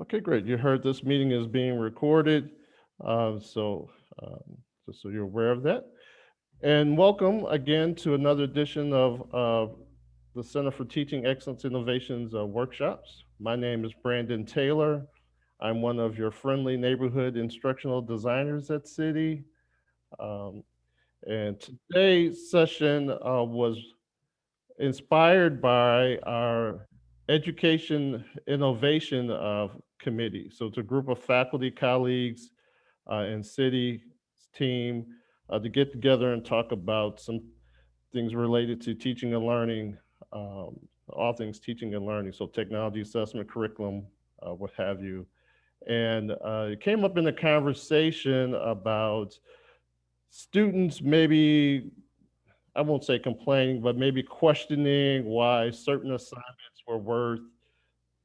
Okay, great. You heard this meeting is being recorded, so just so you're aware of that. And welcome again to another edition of the Center for Teaching Excellence Innovations workshops. My name is Brandon Taylor. I'm one of your friendly neighborhood instructional designers at City. Um, and today's session was inspired by our Education Innovation Committee. So it's a group of faculty, colleagues, and city team to get together and talk about some things related to teaching and learning, um, all things teaching and learning, so technology assessment, curriculum, what have you. And it came up in a conversation about students maybe, I won't say complaining, but maybe questioning why certain assignments were worth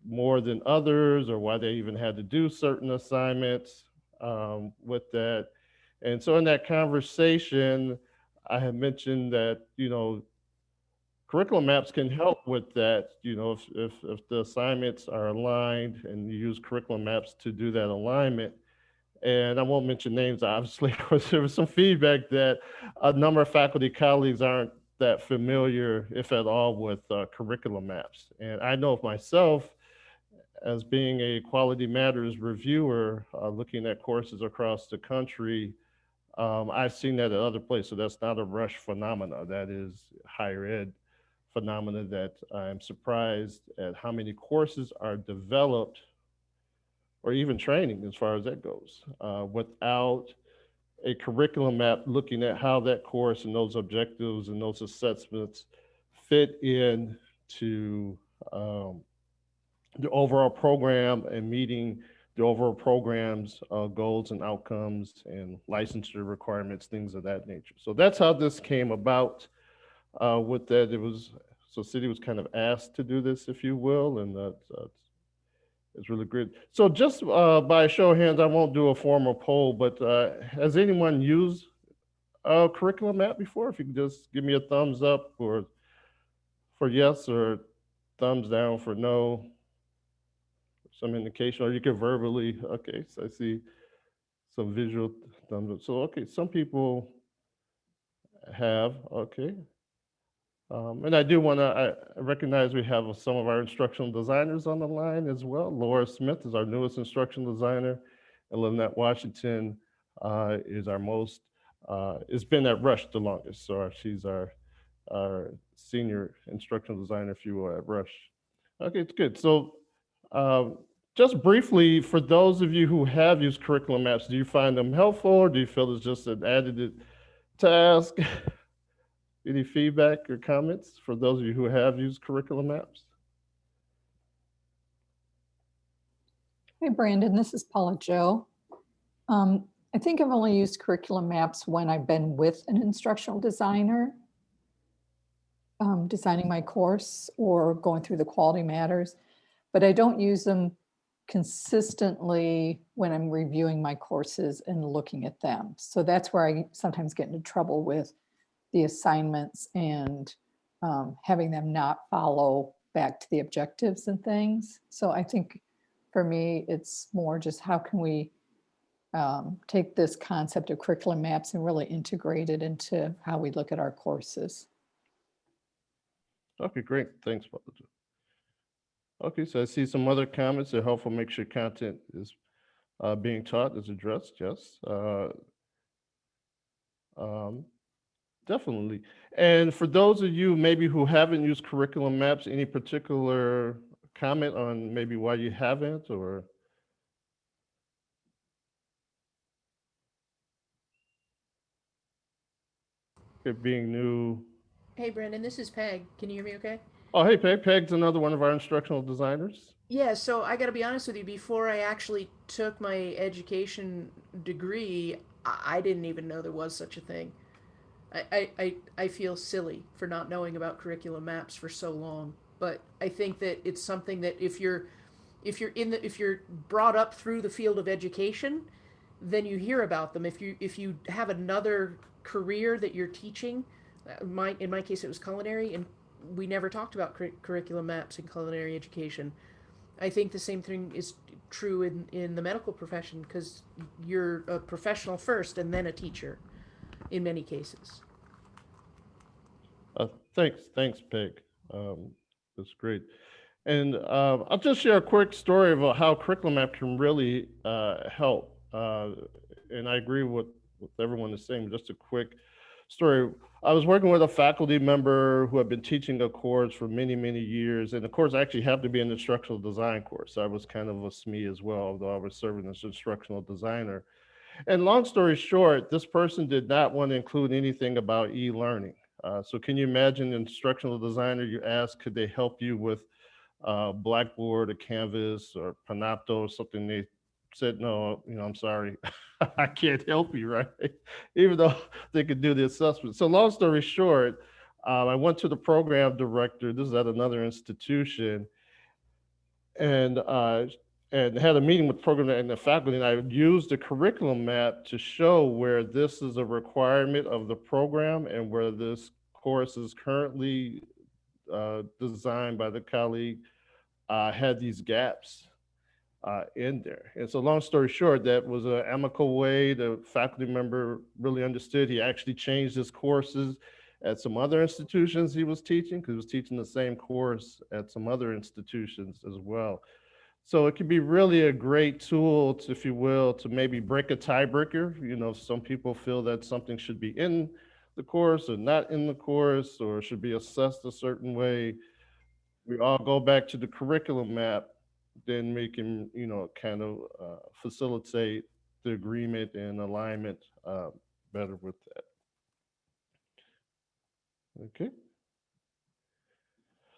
more than others, or why they even had to do certain assignments with that. And so in that conversation, I had mentioned that, curriculum maps can help with that. If the assignments are aligned and you use curriculum maps to do that alignment. And I won't mention names, obviously, because there was some feedback that a number of faculty colleagues aren't that familiar, if at all, with curriculum maps. And I know of myself, as being a Quality Matters reviewer, looking at courses across the country, I've seen that at other places. So that's not a rush phenomena. That is higher ed phenomena that I'm surprised at how many courses are developed, or even training as far as that goes, without a curriculum map looking at how that course and those objectives and those assessments fit in to um, the overall program and meeting the overall program's goals and outcomes and licensure requirements, things of that nature. So that's how this came about. With that, it was so City was kind of asked to do this, if you will, and that's it's really great. So just by a show of hands, I won't do a formal poll, but has anyone used a curriculum map before? If you could just give me a thumbs up for yes, or thumbs down for no, some indication, or you could verbally. Okay, so I see some visual thumbs up. So okay, some people have. Okay, and I do want to I recognize we have some of our instructional designers on the line as well. Laura Smith is our newest instructional designer, and Lynette Washington is our most, has been at Rush the longest. So she's our senior instructional designer, if you will, at Rush. Okay, it's good. So um, just briefly, for those of you who have used curriculum maps, do you find them helpful, or do you feel it's just an added task? Any feedback or comments for those of you who have used curriculum maps? Hey, Brandon, this is Paula Joe. I think I've only used curriculum maps when I've been with an instructional designer, designing my course or going through the quality matters, but I don't use them consistently when I'm reviewing my courses and looking at them. So that's where I sometimes get into trouble with the assignments and having them not follow back to the objectives and things. So I think for me, it's more just how can we take this concept of curriculum maps and really integrate it into how we look at our courses. Okay, great. Thanks, Paula. Okay, so I see some other comments that helpful make sure content is being taught is addressed. Yes, um, definitely. And for those of you maybe who haven't used curriculum maps, any particular comment on maybe why you haven't, or it being new? Hey, Brandon, this is Peg. Can you hear me okay? Oh, hey, Peg's another one of our instructional designers. Yeah, so I gotta be honest with you, before I actually took my education degree, I didn't even know there was such a thing. I feel silly for not knowing about curriculum maps for so long, but I think that it's something that if you're brought up through the field of education, then you hear about them. If you have another career that you're teaching, in my case it was culinary, and we never talked about curriculum maps in culinary education. I think the same thing is true in the medical profession, because you're a professional first and then a teacher in many cases. Thanks, Peg. That's great. And I'll just share a quick story about how curriculum map can really help. And I agree with everyone is saying. Just a quick story. I was working with a faculty member who had been teaching a course for many, many years. And the course actually happened to be an instructional design course. So I was kind of a SME as well, although I was serving as instructional designer. And long story short, this person did not want to include anything about e-learning. So can you imagine an instructional designer, you ask, could they help you with Blackboard or Canvas or Panopto or something? They said, no, I'm sorry, I can't help you, right? Even though they could do the assessment. So long story short, I went to the program director, this is at another institution, and had a meeting with the program and the faculty, and I used the curriculum map to show where this is a requirement of the program and where this course is currently designed by the colleague had these gaps in there. And so long story short, that was an amicable way. The faculty member really understood. He actually changed his courses at some other institutions he was teaching, because he was teaching the same course at some other institutions as well. So it can be really a great tool, to, if you will, to maybe break a tiebreaker. Some people feel that something should be in the course or not in the course, or should be assessed a certain way. We all go back to the curriculum map, then we can, kind of facilitate the agreement and alignment better with that. Okay.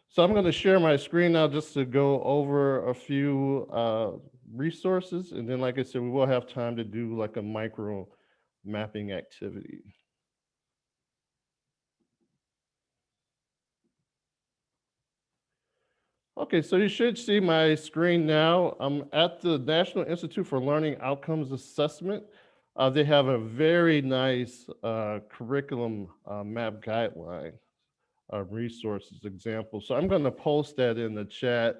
So I'm going to share my screen now just to go over a few resources. And then, like I said, we will have time to do like a micro mapping activity. Okay, so you should see my screen now. I'm at the National Institute for Learning Outcomes Assessment. They have a very nice curriculum map guideline resources example. So I'm going to post that in the chat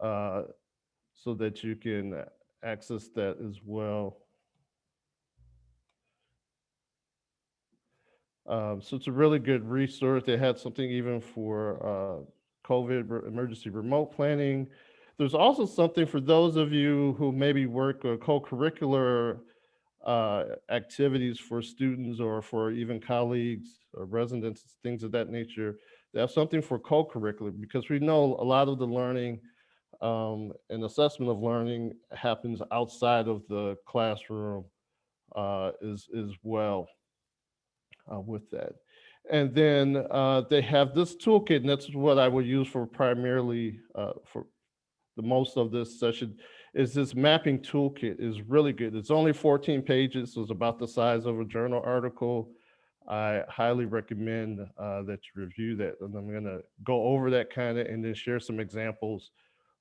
so that you can access that as well. So it's a really good resource. They had something even for COVID emergency remote planning. There's also something for those of you who maybe work co-curricular activities for students or for even colleagues or residents, things of that nature. They have something for co-curricular, because we know a lot of the learning and assessment of learning happens outside of the classroom as well with that. And then they have this toolkit, and that's what I would use for primarily for the most of this session, is this mapping toolkit is really good. It's only 14 pages, so it's about the size of a journal article. I highly recommend that you review that. And I'm gonna go over that kind of and then share some examples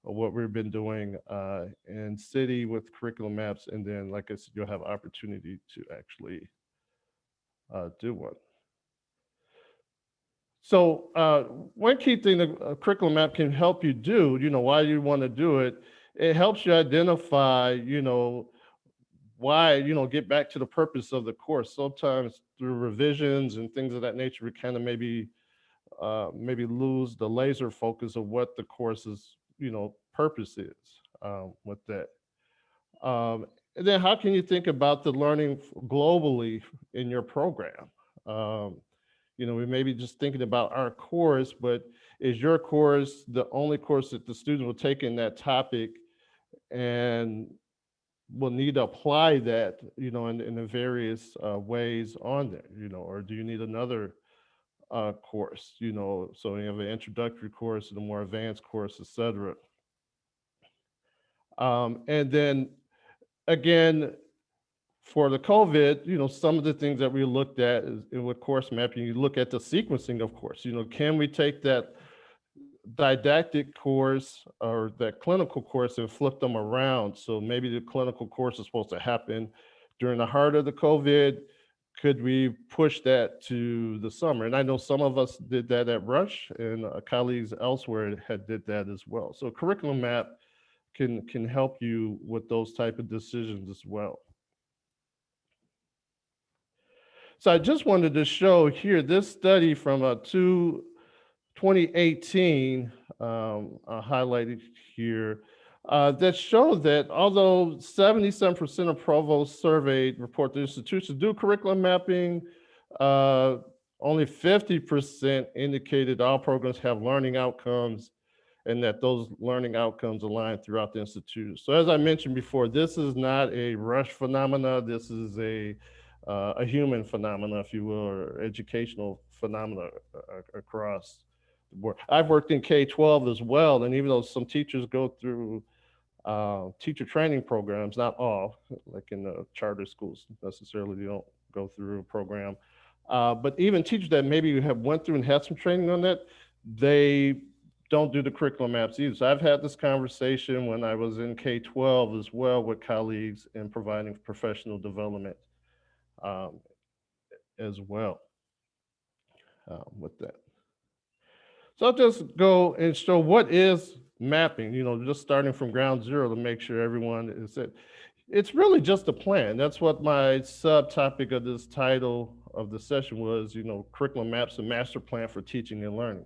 of what we've been doing in city with curriculum maps. And then, like I said, you'll have opportunity to actually do one. So one key thing that a curriculum map can help you do, why you want to do it, it helps you identify, why, get back to the purpose of the course. Sometimes through revisions and things of that nature, we kind of maybe lose the laser focus of what the course's, purpose is with that. And then how can you think about the learning globally in your program? We may be just thinking about our course, but is your course the only course that the student will take in that topic, and will need to apply that, in the various ways on there, or do you need another course, so you have an introductory course and a more advanced course, et cetera. And then again, for the COVID, some of the things that we looked at is with course mapping, you look at the sequencing of course, can we take that didactic course or that clinical course and flip them around? So maybe the clinical course is supposed to happen during the heart of the COVID could we push that to the summer? And I know some of us did that at Rush, and colleagues elsewhere had did that as well. So curriculum map can help you with those type of decisions as well. So I just wanted to show here this study from 2018, highlighted here, that showed that although 77% of provosts surveyed report the institutions do curriculum mapping, uh, only 50% indicated all programs have learning outcomes and that those learning outcomes align throughout the institution. So as I mentioned before, this is not a Rush phenomena. This is a human phenomena, if you will, or educational phenomena across the board. I've worked in K-12 as well, and even though some teachers go through teacher training programs, not all, like in the charter schools necessarily, they don't go through a program. But even teachers that maybe have went through and had some training on that, they don't do the curriculum maps either. So I've had this conversation when I was in K-12 as well with colleagues in providing professional development um, as well with that. So I'll just go and show what is mapping, just starting from ground zero to make sure everyone is it. It's really just a plan. That's what my subtopic of this title of the session was, curriculum maps and master plan for teaching and learning.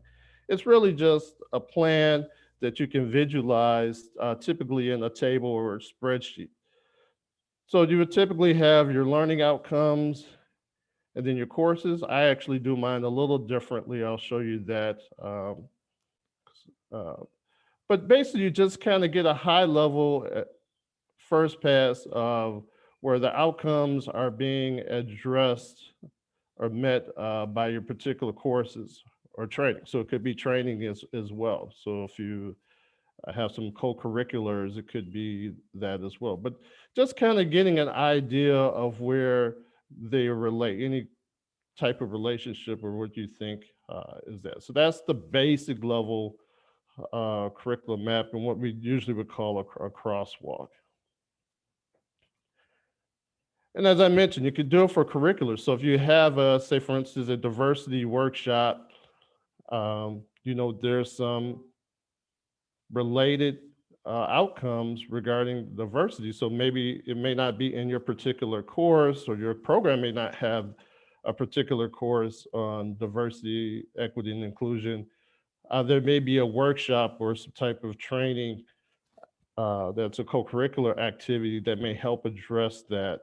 It's really just a plan that you can visualize, typically in a table or a spreadsheet. So you would typically have your learning outcomes and then your courses. I actually do mine a little differently. I'll show you that. Uh, but basically, you just kind of get a high level first pass of where the outcomes are being addressed or met by your particular courses or training. So it could be training as well. So if you have some co-curriculars, it could be that as well. But just kind of getting an idea of where they relate, any type of relationship or what you think is that. So that's the basic level curriculum map and what we usually would call a crosswalk. And as I mentioned, you could do it for curriculars. So if you have, say, for instance, a diversity workshop, there's some related outcomes regarding diversity. So maybe it may not be in your particular course, or your program may not have a particular course on diversity, equity, and inclusion. There may be a workshop or some type of training that's a co-curricular activity that may help address that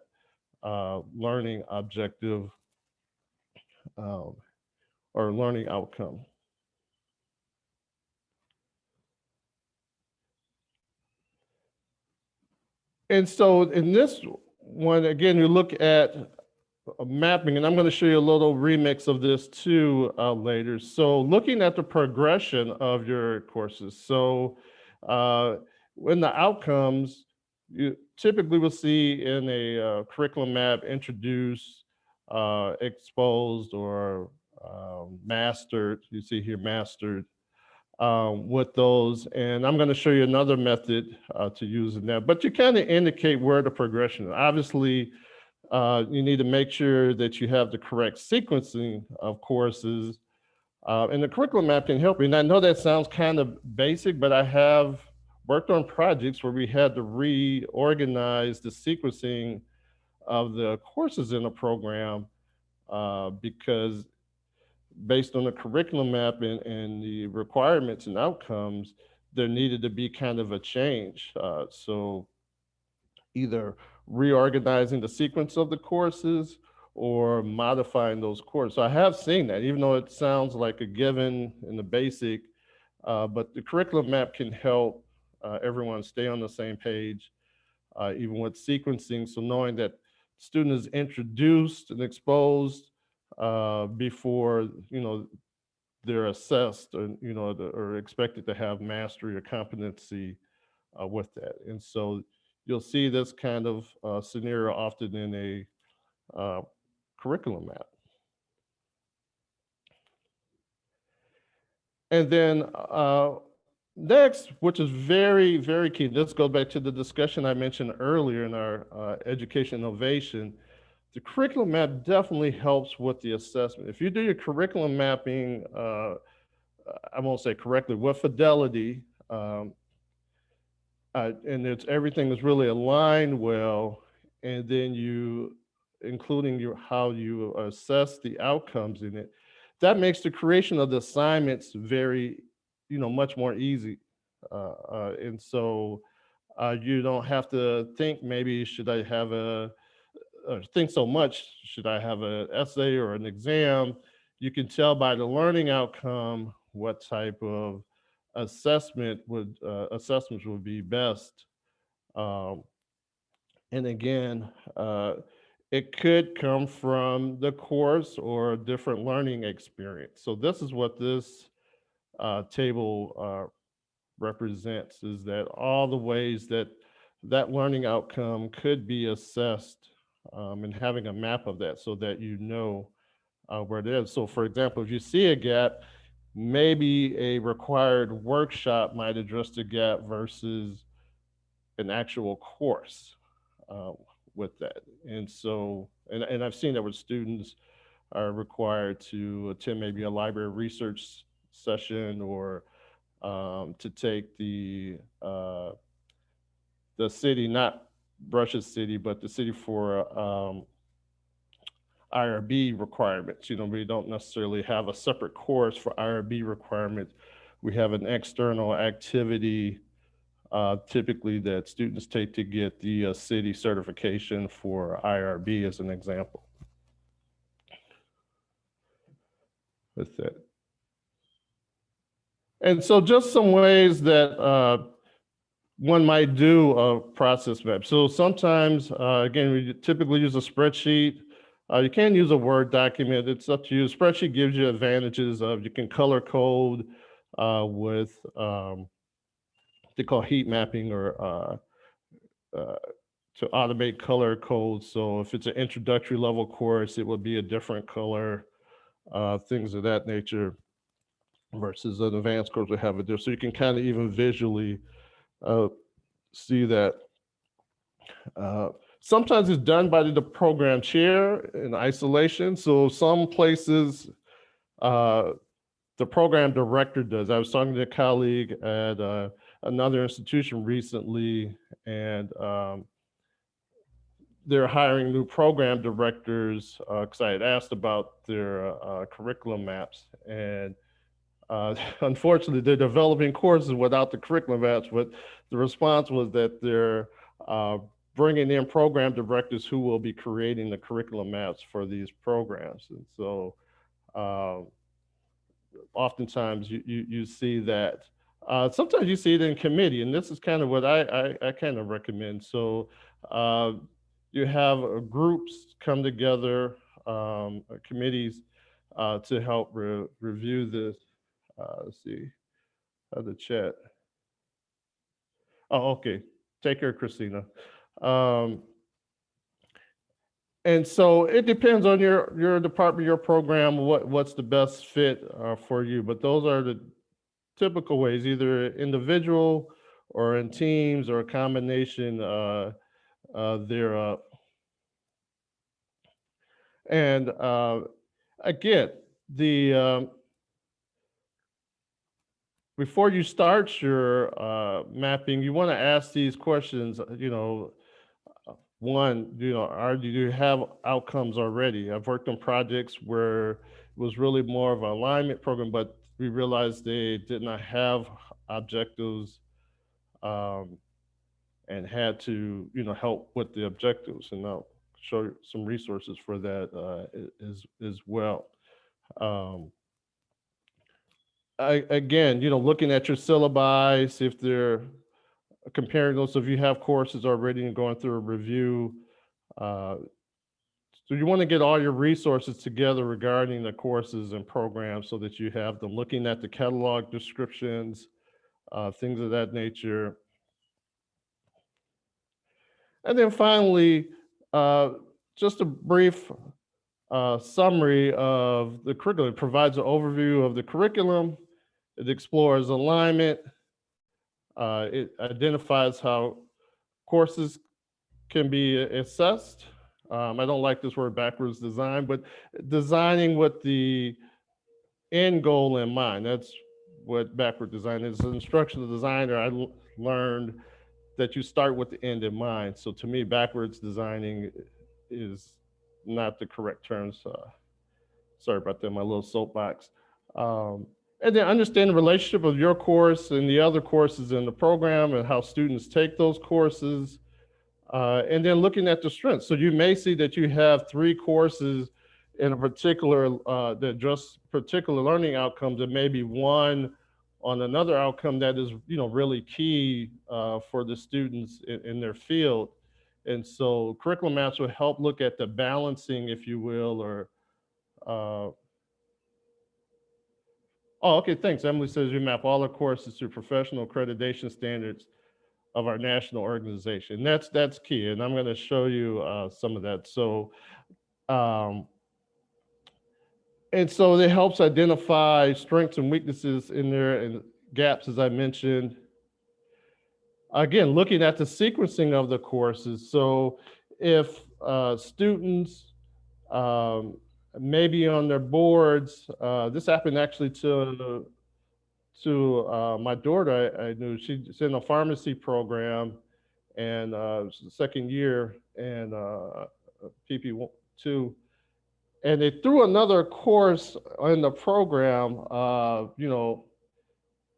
learning objective or learning outcome. And so in this one, again, you look at mapping, and I'm going to show you a little remix of this too later. So looking at the progression of your courses. So when the outcomes, you typically will see in a curriculum map introduced, exposed, or mastered. You see here mastered with those. And I'm going to show you another method to use in that. But you kind of indicate where the progression is. Obviously, you need to make sure that you have the correct sequencing of courses. And the curriculum map can help you. And I know that sounds kind of basic, but I have worked on projects where we had to reorganize the sequencing of the courses in a program because based on the curriculum map and the requirements and outcomes, there needed to be kind of a change. So either reorganizing the sequence of the courses or modifying those courses. So I have seen that, even though it sounds like a given in the basic, but the curriculum map can help everyone stay on the same page, even with sequencing. So knowing that student is introduced and exposed before, they're assessed or, or expected to have mastery or competency with that. And so you'll see this kind of scenario often in a curriculum map. And then next, which is very, very key, this goes back to the discussion I mentioned earlier in our education innovation, the curriculum map definitely helps with the assessment. If you do your curriculum mapping, I won't say correctly, with fidelity, and it's everything is really aligned well, and then you, including your how you assess the outcomes in it, that makes the creation of the assignments very, much more easy. And so you don't have to think maybe should I have think so much, should I have an essay or an exam? You can tell by the learning outcome what type of assessments would be best. Um, and again, it could come from the course or a different learning experience. So this is what this table represents, is that all the ways that that learning outcome could be assessed, and having a map of that so that you know where it is. So for example, if you see a gap, maybe a required workshop might address the gap versus an actual course uh, with that. And so, and I've seen that with students are required to attend maybe a library research session, or to take the city, not Brush's city, but the city for IRB requirements. We don't necessarily have a separate course for IRB requirements. We have an external activity typically that students take to get the city certification for IRB, as an example. With that. And so just some ways that one might do a process map. So sometimes, again, we typically use a spreadsheet. You can use a Word document. It's up to you. Spreadsheet gives you advantages of, you can color code with they call heat mapping, or to automate color code. So if it's an introductory level course, it would be a different color, things of that nature, versus an advanced course would have a different. So you can kind of even visually see that. Sometimes it's done by the program chair in isolation. So some places, the program director does. I was talking to a colleague at another institution recently, and they're hiring new program directors because I had asked about their curriculum maps. And unfortunately, they're developing courses without the curriculum maps, but the response was that they're bringing in program directors who will be creating the curriculum maps for these programs. And so oftentimes you see that. Sometimes you see it in committee, and this is kind of what I kind of recommend. So you have groups come together, committees, to help review this. Let's see, the chat. Oh, okay. Take care, Christina. Um, and so it depends on your department, your program, what's the best fit for you. But those are the typical ways, either individual or in teams or a combination thereof. And again, the before you start your mapping, you want to ask these questions. One, do you have outcomes already? I've worked on projects where it was really more of an alignment program, but we realized they did not have objectives, and had to, help with the objectives. And I'll show you some resources for that as well. Again, looking at your syllabi, see if they're comparing those. So if you have courses already and going through a review, so you want to get all your resources together regarding the courses and programs so that you have them, looking at the catalog descriptions, things of that nature. And then finally, just a brief summary of the curriculum. It provides an overview of the curriculum. It explores alignment. It identifies how courses can be assessed, I don't like this word backwards design, but designing with the end goal in mind. That's what backward design is. As an instructional designer, learned that you start with the end in mind. So to me, backwards designing is not the correct term. So sorry about that, my little soapbox. Um, and then understand the relationship of your course and the other courses in the program and how students take those courses. And then looking at the strengths. So you may see that you have 3 courses in a particular that address particular learning outcomes, and maybe one on another outcome that is really key for the students in their field. And so curriculum maps will help look at the balancing, if you will, or oh, okay, thanks. Emily says you map all the courses to professional accreditation standards of our national organization. That's key, and I'm going to show you some of that. So, um, and so it helps identify strengths and weaknesses in there and gaps, as I mentioned. Again, looking at the sequencing of the courses. So, if students maybe on their boards, this happened actually to my daughter. I knew she's in a pharmacy program, and second year and PP2, and they threw another course in the program,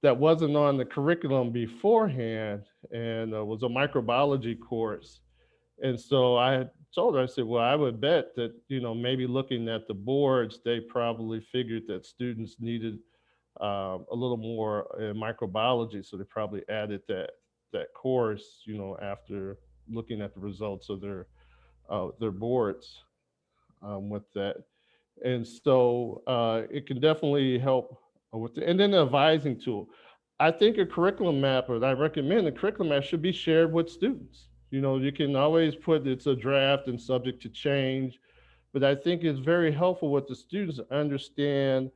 that wasn't on the curriculum beforehand, and was a microbiology course. And so I told her, I said, well, I would bet that, maybe looking at the boards, they probably figured that students needed a little more in microbiology, so they probably added that course, after looking at the results of their boards with that. And so it can definitely help with and then the advising tool. I think a curriculum map, or I recommend a curriculum map should be shared with students. You can always put it's a draft and subject to change, but I think it's very helpful with the students to understand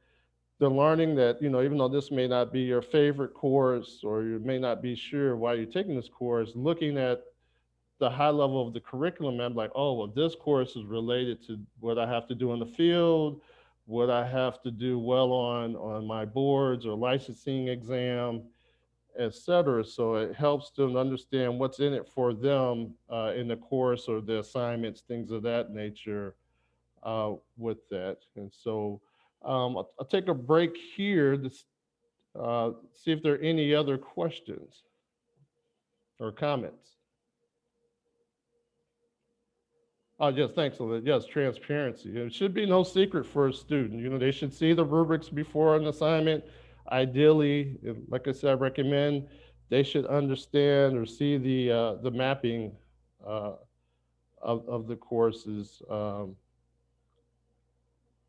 the learning that, even though this may not be your favorite course or you may not be sure why you're taking this course, looking at the high level of the curriculum, I'm like, oh, well, this course is related to what I have to do in the field, what I have to do well on my boards or licensing exam, et cetera. So it helps them understand what's in it for them in the course or the assignments, things of that nature with that. And so I'll take a break here to see if there are any other questions or comments. Oh, yes, thanks, Olivia. Yes, transparency. It should be no secret for a student. They should see the rubrics before an assignment. Ideally, like I said, I recommend they should understand or see the mapping uh, of the courses,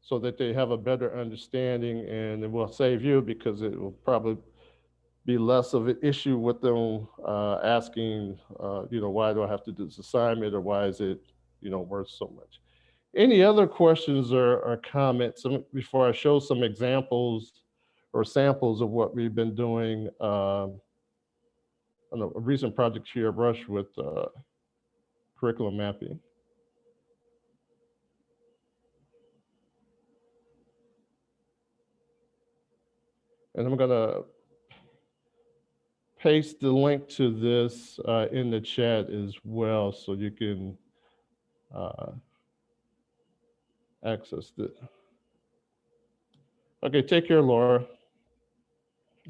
so that they have a better understanding, and it will save you because it will probably be less of an issue with them asking, why do I have to do this assignment, or why is it, worth so much. Any other questions or comments before I show some examples or samples of what we've been doing on a recent project here at Rush with curriculum mapping? And I'm going to paste the link to this in the chat as well, so you can access it. Okay, take care, Laura.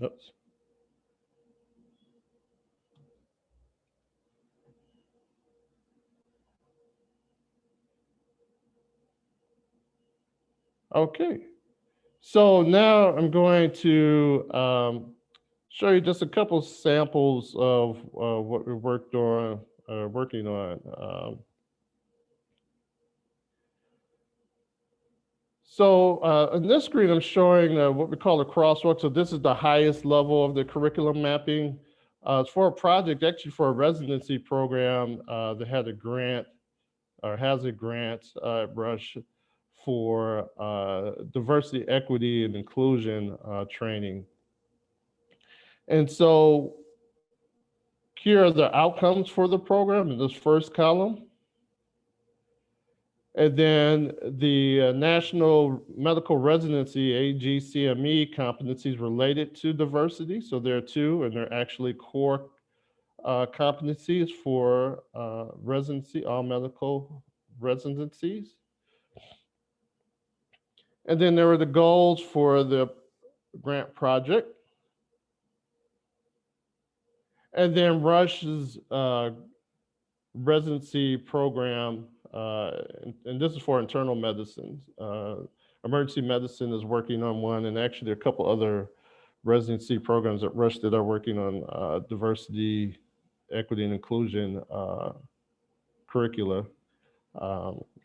Oops. Okay, so now I'm going to show you just a couple samples of what we working on. So on this screen, I'm showing what we call a crosswalk. So this is the highest level of the curriculum mapping. It's for a project, actually for a residency program that had a grant or has a grant at Rush for diversity, equity, and inclusion training. And so here are the outcomes for the program in this first column. And then the National Medical Residency, AGCME competencies related to diversity. So there are two, and they're actually core competencies for residency, all medical residencies. And then there were the goals for the grant project. And then Rush's residency program, and this is for internal medicine. Emergency medicine is working on one, and actually a couple other residency programs at Rush that are working on diversity, equity, and inclusion curricula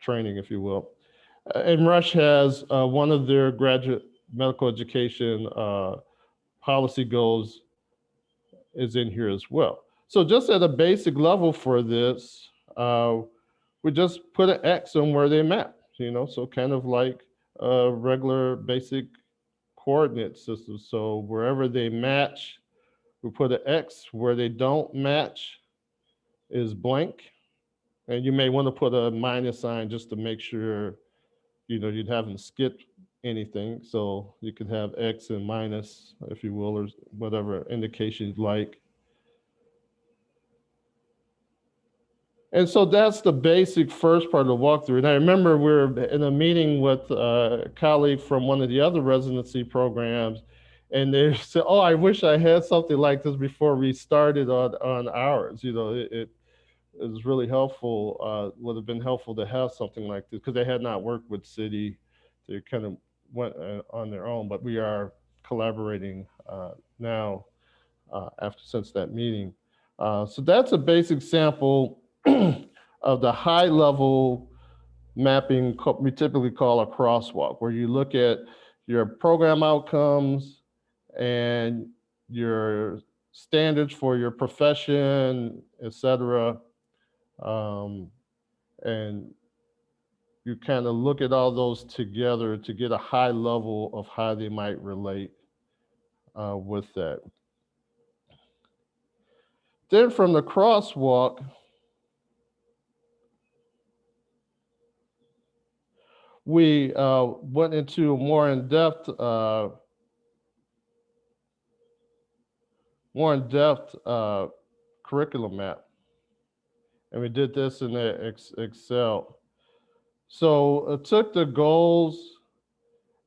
training, if you will. And Rush has one of their graduate medical education policy goals is in here as well. So just at a basic level for this, we just put an X on where they map, so kind of like a regular basic coordinate system. So wherever they match, we put an X. Where they don't match is blank. And you may want to put a minus sign just to make sure, you haven't skipped anything. So you could have X and minus, if you will, or whatever indication you'd like. And so that's the basic first part of the walkthrough. And I remember we were in a meeting with a colleague from one of the other residency programs, and they said, "Oh, I wish I had something like this before we started on ours." It was really helpful. Would have been helpful to have something like this because they had not worked with City. They kind of went on their own, but we are collaborating now since that meeting. So that's a basic sample of the high level mapping we typically call a crosswalk, where you look at your program outcomes and your standards for your profession, et cetera. And you kind of look at all those together to get a high level of how they might relate with that. Then from the crosswalk, we went into a more in-depth curriculum map. And we did this in the Excel. So it took the goals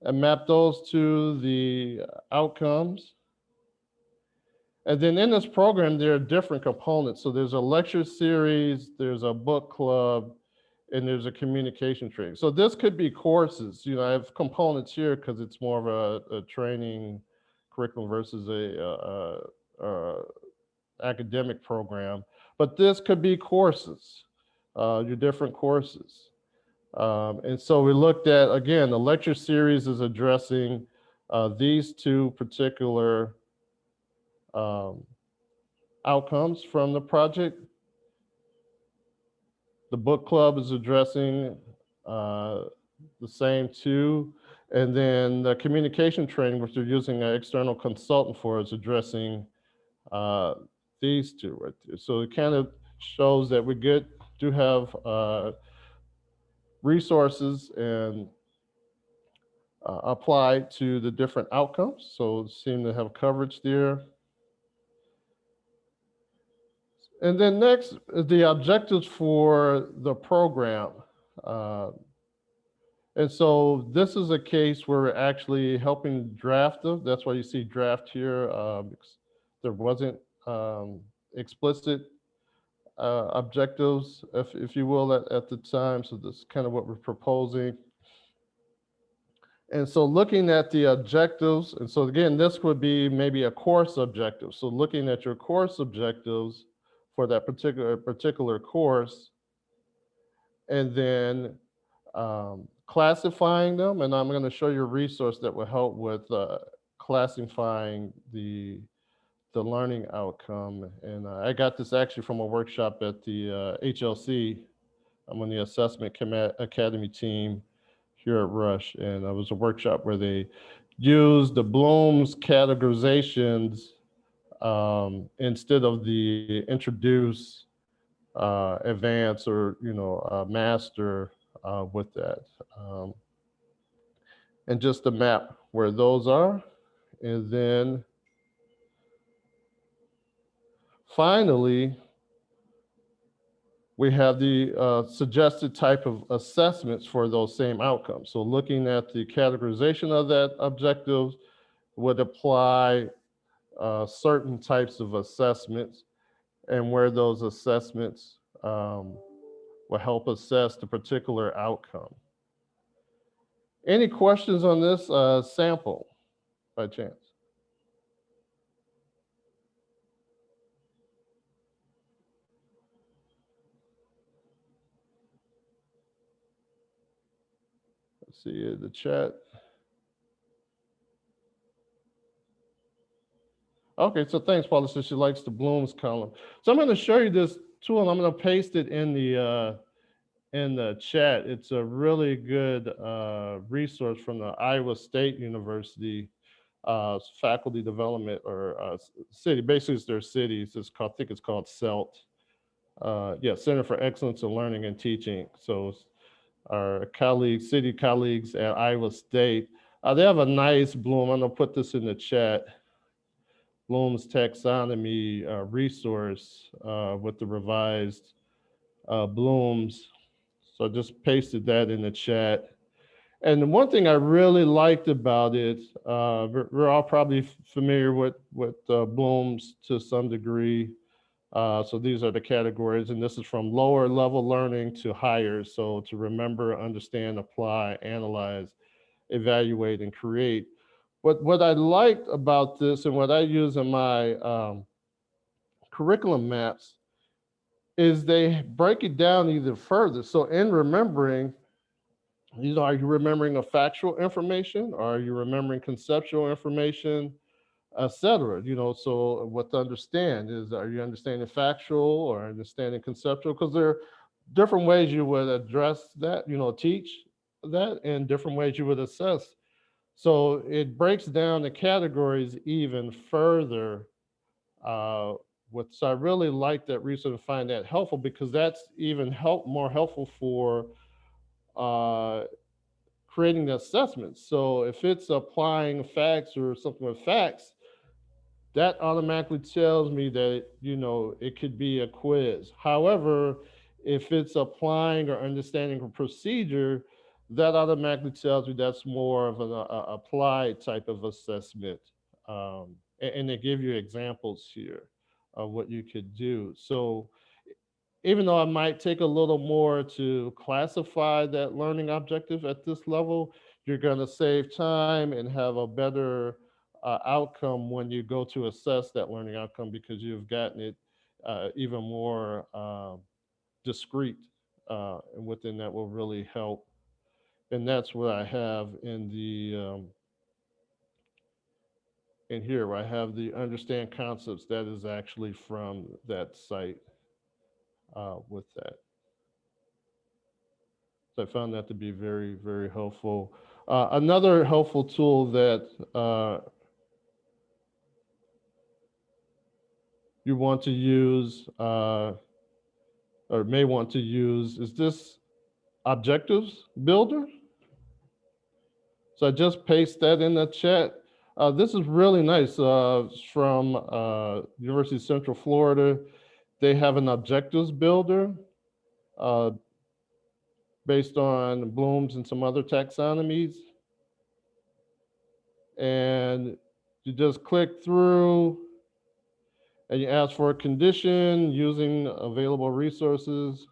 and mapped those to the outcomes. And then in this program, there are different components. So there's a lecture series, there's a book club, and there's a communication training. So this could be courses. I have components here because it's more of a training curriculum versus a academic program. But this could be courses, your different courses. And so we looked at, again, the lecture series is addressing these two particular outcomes from the project. The book club is addressing the same two. And then the communication training, which they're using an external consultant for, is addressing these two right there. So it kind of shows that we do have resources and applied to the different outcomes. So seem to have coverage there. And then next, the objectives for the program. And so this is a case where we're actually helping draft them. That's why you see draft here. There wasn't explicit objectives, if you will, at the time. So this is kind of what we're proposing. And so looking at the objectives, and so again, this would be maybe a course objective. So looking at your course objectives for that particular course, and then classifying them. And I'm going to show you a resource that will help with classifying the learning outcome. And I got this actually from a workshop at the HLC. I'm on the Assessment Academy team here at Rush. And it was a workshop where they used the Bloom's categorizations instead of the introduce, advance, or master with that. And just to map where those are. And then finally, we have the suggested type of assessments for those same outcomes. So looking at the categorization of that objectives would apply certain types of assessments and where those assessments will help assess the particular outcome. Any questions on this sample by chance? Let's see the chat. Okay, so thanks, Paula. So she likes the Bloom's column. So I'm going to show you this tool, and I'm going to paste it in the chat. It's a really good resource from the Iowa State University faculty development or city. Basically, it's their cities. It's called, I think it's called CELT. Yeah, Center for Excellence in Learning and Teaching. So our colleagues, city colleagues at Iowa State, they have a nice Bloom. I'm going to put this in the chat. Bloom's taxonomy resource with the revised Bloom's. So I just pasted that in the chat. And the one thing I really liked about it, we're all probably familiar with Bloom's to some degree. So these are the categories, and this is from lower level learning to higher. So to remember, understand, apply, analyze, evaluate, and create. But what I liked about this and what I use in my curriculum maps is they break it down even further. So in remembering, are you remembering a factual information? Or are you remembering conceptual information, et cetera? So what to understand is, are you understanding factual or understanding conceptual? Because there are different ways you would address that, teach that, and different ways you would assess. So it breaks down the categories even further. So I really like that research and find that helpful, because that's even more helpful for creating the assessments. So if it's applying facts or something with facts, that automatically tells me that it could be a quiz. However, if it's applying or understanding a procedure, that automatically tells me that's more of an applied type of assessment. And they give you examples here of what you could do. So even though it might take a little more to classify that learning objective at this level, you're going to save time and have a better outcome when you go to assess that learning outcome, because you've gotten it even more discrete, and within that will really help. And that's what I have in the in here, where I have the understand concepts. That is actually from that site with that. So I found that to be very, very helpful. Another helpful tool that you want to use or may want to use is this objectives builder. So I just paste that in the chat. This is really nice. From University of Central Florida. They have an objectives builder based on Bloom's and some other taxonomies. And you just click through and you ask for a condition using available resources.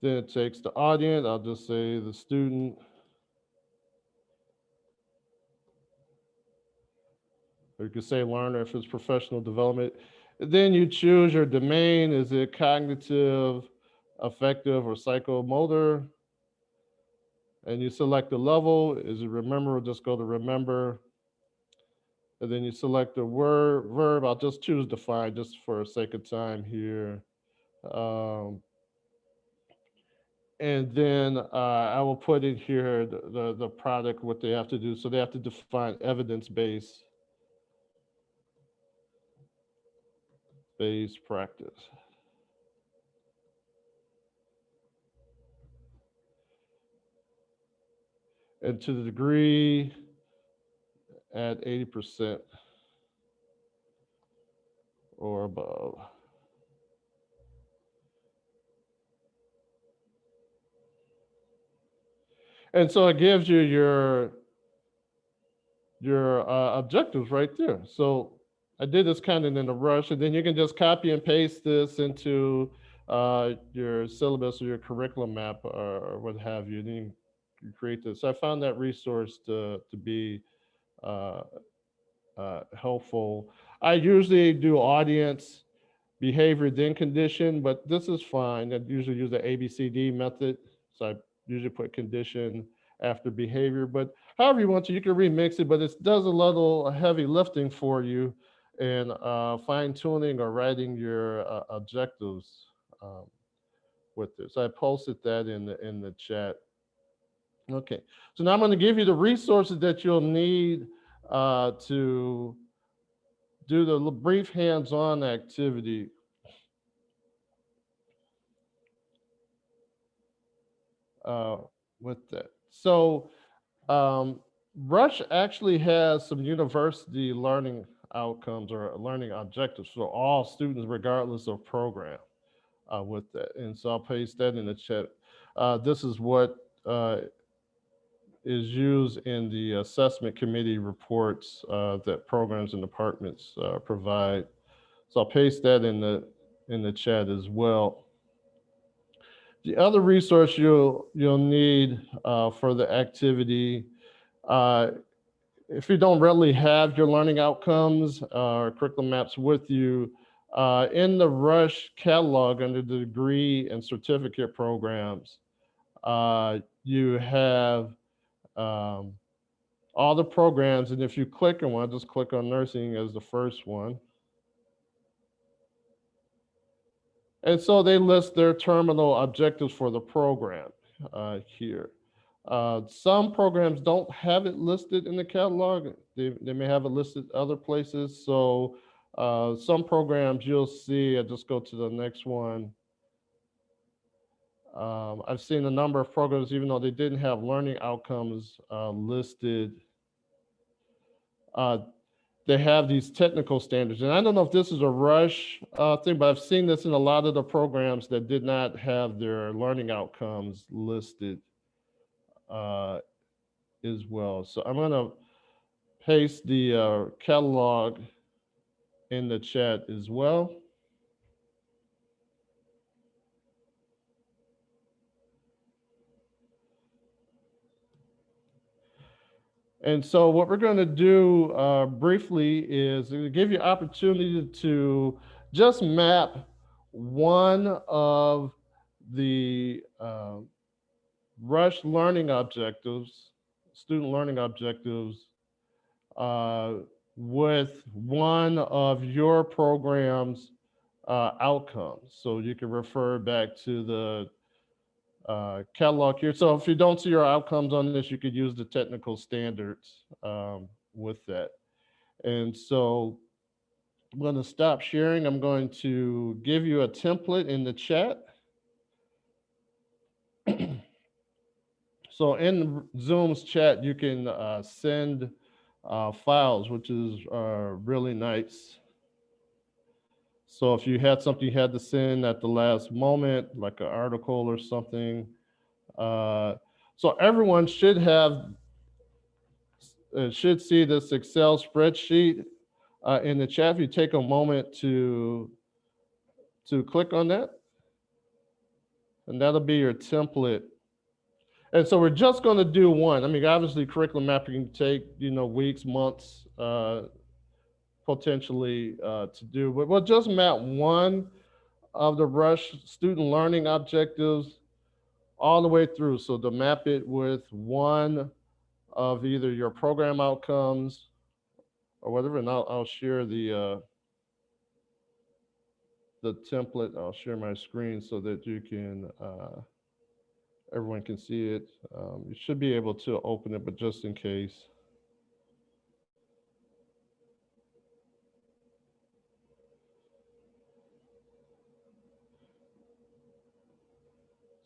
Then it takes the audience. I'll just say the student. Or you could say learner if it's professional development. Then you choose your domain. Is it cognitive, affective, or psychomotor? And you select the level. Is it remember? Or just go to remember. And then you select the verb. I'll just choose define just for sake of time here. And then I will put in here the product, what they have to do. So they have to define evidence base. based practice. And to the degree at 80% or above. And so it gives you your objectives right there. So I did this kind of in a rush, and then you can just copy and paste this into your syllabus or your curriculum map or what have you. Then you create this. I found that resource to be uh, helpful. I usually do audience, behavior, then condition, but this is fine. I usually use the ABCD method. So I usually put condition after behavior, but however you want to, you can remix it, but it does a little heavy lifting for you in fine tuning or writing your objectives with this. I posted that in the chat. Okay, so now I'm going to give you the resources that you'll need to do the brief hands-on activity. Uh, with that. So Rush actually has some university learning outcomes or learning objectives for all students, regardless of program with that. And so I'll paste that in the chat. This is what is used in the assessment committee reports that programs and departments provide. So I'll paste that in the chat as well. The other resource you'll need for the activity, if you don't really have your learning outcomes or curriculum maps with you, in the Rush catalog under the degree and certificate programs, you have all the programs, and if you click on one, just click on nursing as the first one. And so they list their terminal objectives for the program here. Some programs don't have it listed in the catalog. They may have it listed other places. So some programs you'll see, I'll just go to the next one. I've seen a number of programs, even though they didn't have learning outcomes listed, they have these technical standards. And I don't know if this is a Rush thing, but I've seen this in a lot of the programs that did not have their learning outcomes listed as well. So I'm going to paste the catalog in the chat as well. And so what we're going to do briefly is give you opportunity to just map one of the Rush learning objectives, student learning objectives, with one of your program's outcomes. So you can refer back to the catalog here. So if you don't see your outcomes on this, you could use the technical standards with that. And so I'm going to stop sharing. I'm going to give you a template in the chat. So in Zoom's chat, you can send files, which is really nice. So if you had something you had to send at the last moment, like an article or something, so everyone should see this Excel spreadsheet in the chat. If you take a moment to click on that, and that'll be your template. And so we're just going to do one. I mean, obviously, curriculum mapping can take weeks, months, potentially to do, but we'll just map one of the Rush student learning objectives all the way through. So to map it with one of either your program outcomes or whatever, and I'll share the template. I'll share my screen so that you can everyone can see it. You should be able to open it, but just in case.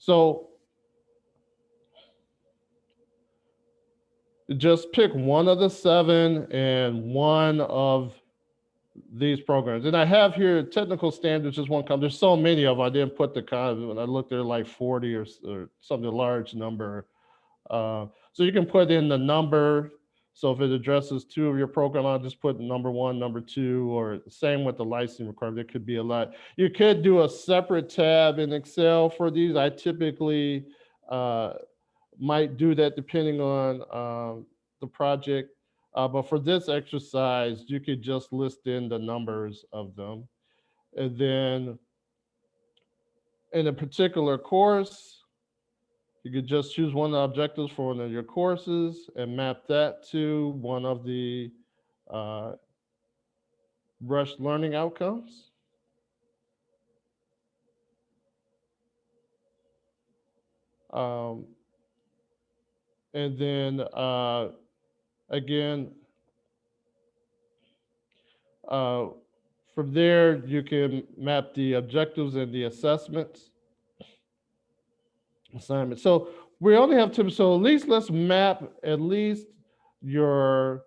So just pick one of the 7 and one of these programs. And I have here technical standards is one come. There's so many of them. I didn't put the kind of, when I looked there like 40 or something large number. So you can put in the number. So if it addresses 2 of your program, I'll just put number 1, number 2, or same with the licensing requirement. There could be a lot. You could do a separate tab in Excel for these. I typically might do that depending on the project. But for this exercise, you could just list in the numbers of them. And then in a particular course, you could just choose one of the objectives for one of your courses and map that to one of the rushed learning outcomes. Um, and then again, from there, you can map the objectives and the assessments assignment. So we only have 2, so at least let's map at least your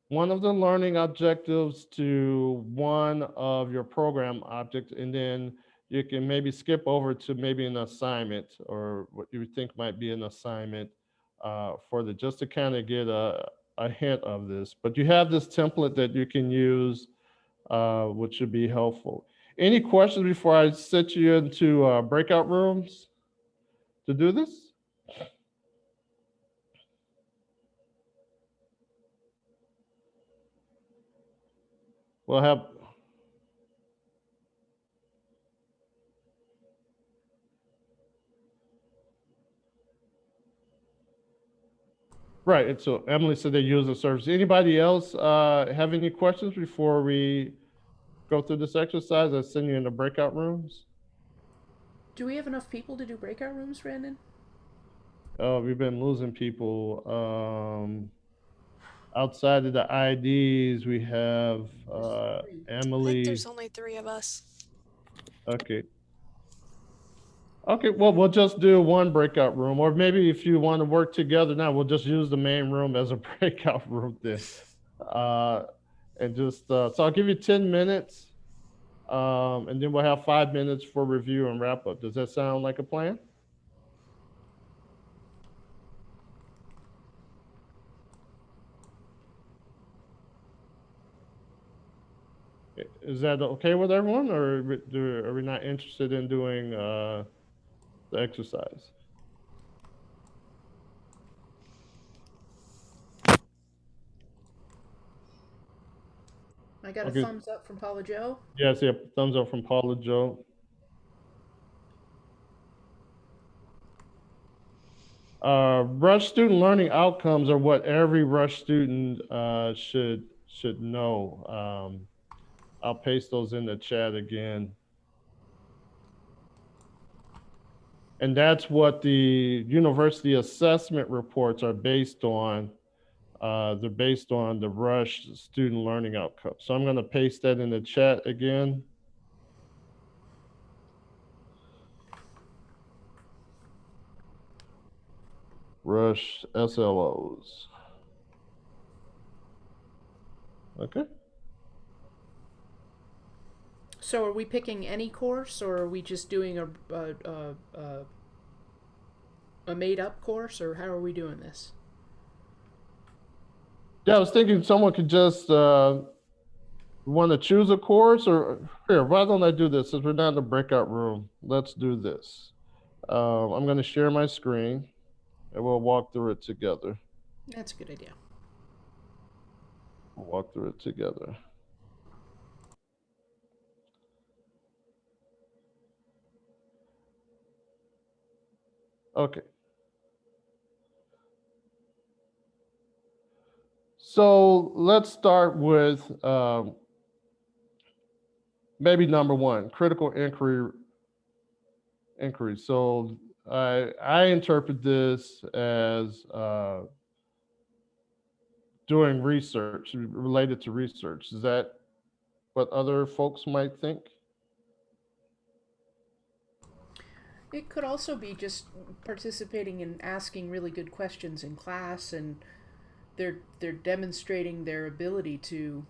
one of the learning objectives to one of your program objects, and then you can maybe skip over to maybe an assignment or what you think might be an assignment for the, just to kind of get a hint of this. But you have this template that you can use, which should be helpful. Any questions before I set you into breakout rooms to do this? We'll have, right, and so Emily said they use the service. Anybody else have any questions before we go through this exercise? I send you in the breakout rooms. Do we have enough people to do breakout rooms, Brandon? We've been losing people. Outside of the IDs, we have I Emily. think there's only 3 of us. Okay. Okay, well, we'll just do one breakout room, or maybe if you want to work together now, we'll just use the main room as a breakout room then. And just, so I'll give you 10 minutes, and then we'll have 5 minutes for review and wrap up. Does that sound like a plan? Is that okay with everyone, or are we not interested in doing the exercise? I got Okay. a thumbs up from Paula Joe. Yes, yeah, thumbs up from Paula Joe. Rush student learning outcomes are what every rush student should know. I'll paste those in the chat again. And that's what the university assessment reports are based on. They're based on the rush student learning outcomes. So I'm going to paste that in the chat again. Rush SLOs. Okay. So are we picking any course, or are we just doing a made up course, or how are we doing this? Yeah, I was thinking someone could just want to choose a course, or here, why don't I do this? Since we're not in the breakout room, let's do this. I'm going to share my screen and we'll walk through it together. That's a good idea. We'll walk through it together. Okay. So let's start with maybe number 1, critical inquiry. So I interpret this as doing research related to research. Is that what other folks might think? It could also be just participating and asking really good questions in class, and they're demonstrating their ability to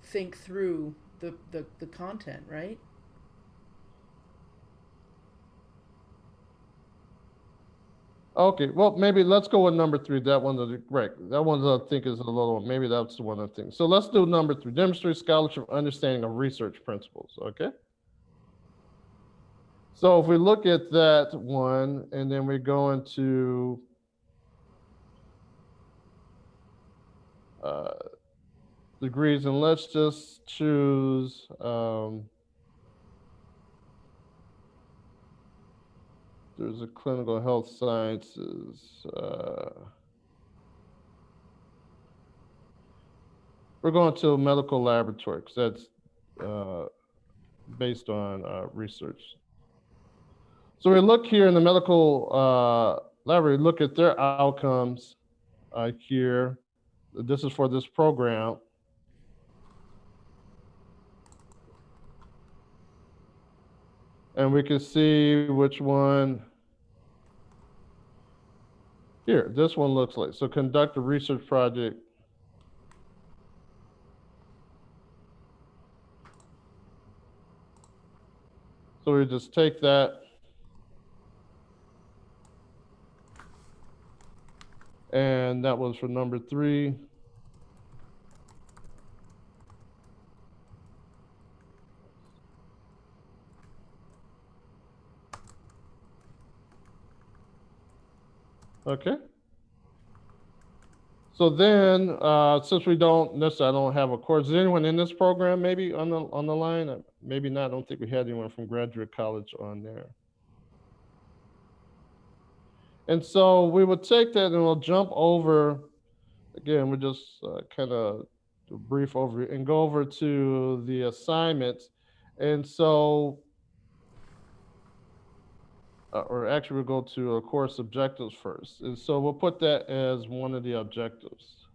think through the content, right? Okay, well, maybe let's go with number 3. That one, right, that one I think is a little, maybe that's the one I think. So let's do number 3, demonstrate scholarship understanding of research principles, okay? So if we look at that one, and then we go into degrees, and let's just choose there's a clinical health sciences. We're going to a medical laboratory because that's based on research. So we look here in the medical laboratory, look at their outcomes here. This is for this program. And we can see which one. Here, this one looks like. So conduct a research project. So we just take that. And that was for number 3. Okay. So then, since we don't necessarily, I don't have a course. Is anyone in this program maybe on the line? Maybe not. I don't think we had anyone from graduate college on there. And so we would take that and we'll jump over. Again, we just kind of do a brief overview and go over to the assignments. And so, or actually we'll go to course objectives first. And so we'll put that as one of the objectives.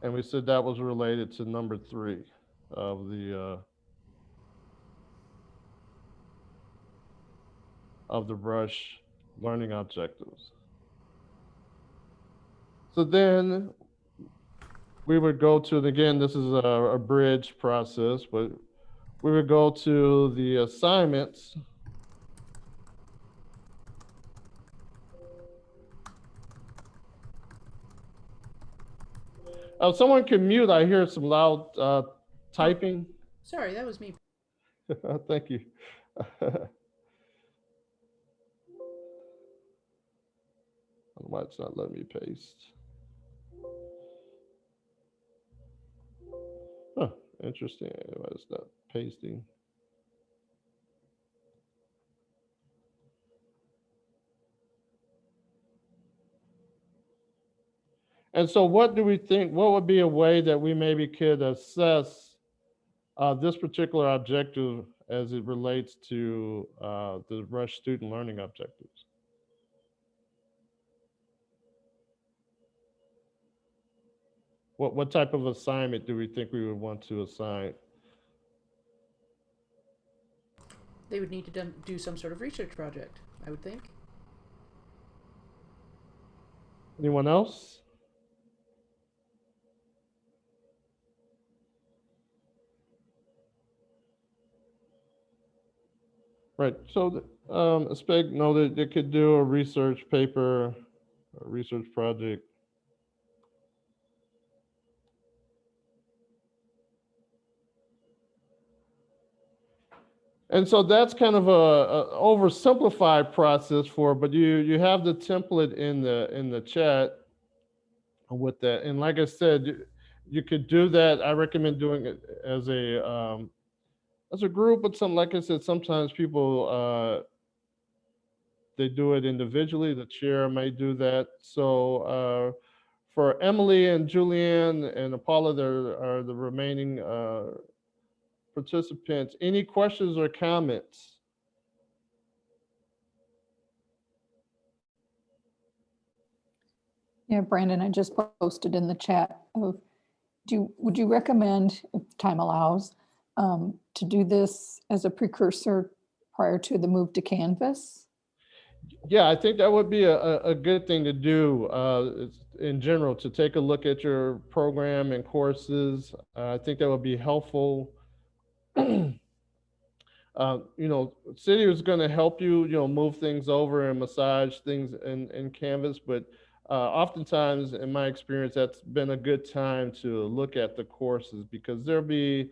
And we said that was related to number 3 of the brush learning objectives. So then we would go to, and again, this is a bridge process, but we would go to the assignments. Someone can mute. I hear some loud typing. Sorry, that was me. Thank you. I don't know why it's not letting me paste. Huh, interesting. Why it's not pasting. And so what do we think, what would be a way that we maybe could assess this particular objective as it relates to the Rush student learning objectives? What type of assignment do we think we would want to assign? They would need to do some sort of research project, I would think. Anyone else? Right, so SPEG know that they could do a research paper, a research project. And so that's kind of a oversimplified process but you have the template in the chat with that. And like I said, you could do that. I recommend doing it as a group, but like I said, sometimes people they do it individually. The chair may do that. So for Emily and Julianne and Paula, there are the remaining participants. Any questions or comments? Yeah, Brandon, I just posted in the chat of would you recommend, if time allows, to do this as a precursor prior to the move to Canvas? Yeah, I think that would be a good thing to do in general, to take a look at your program and courses. I think that would be helpful. City is going to help you, move things over and massage things in Canvas, but oftentimes, in my experience, that's been a good time to look at the courses because there'll be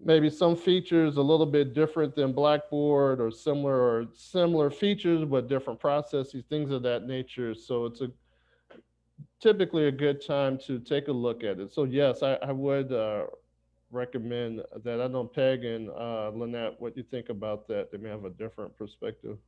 maybe some features a little bit different than Blackboard, or similar features but different processes, things of that nature. So it's typically a good time to take a look at it. So yes, I would recommend that. I know Peg and Lynette, what you think about that? They may have a different perspective.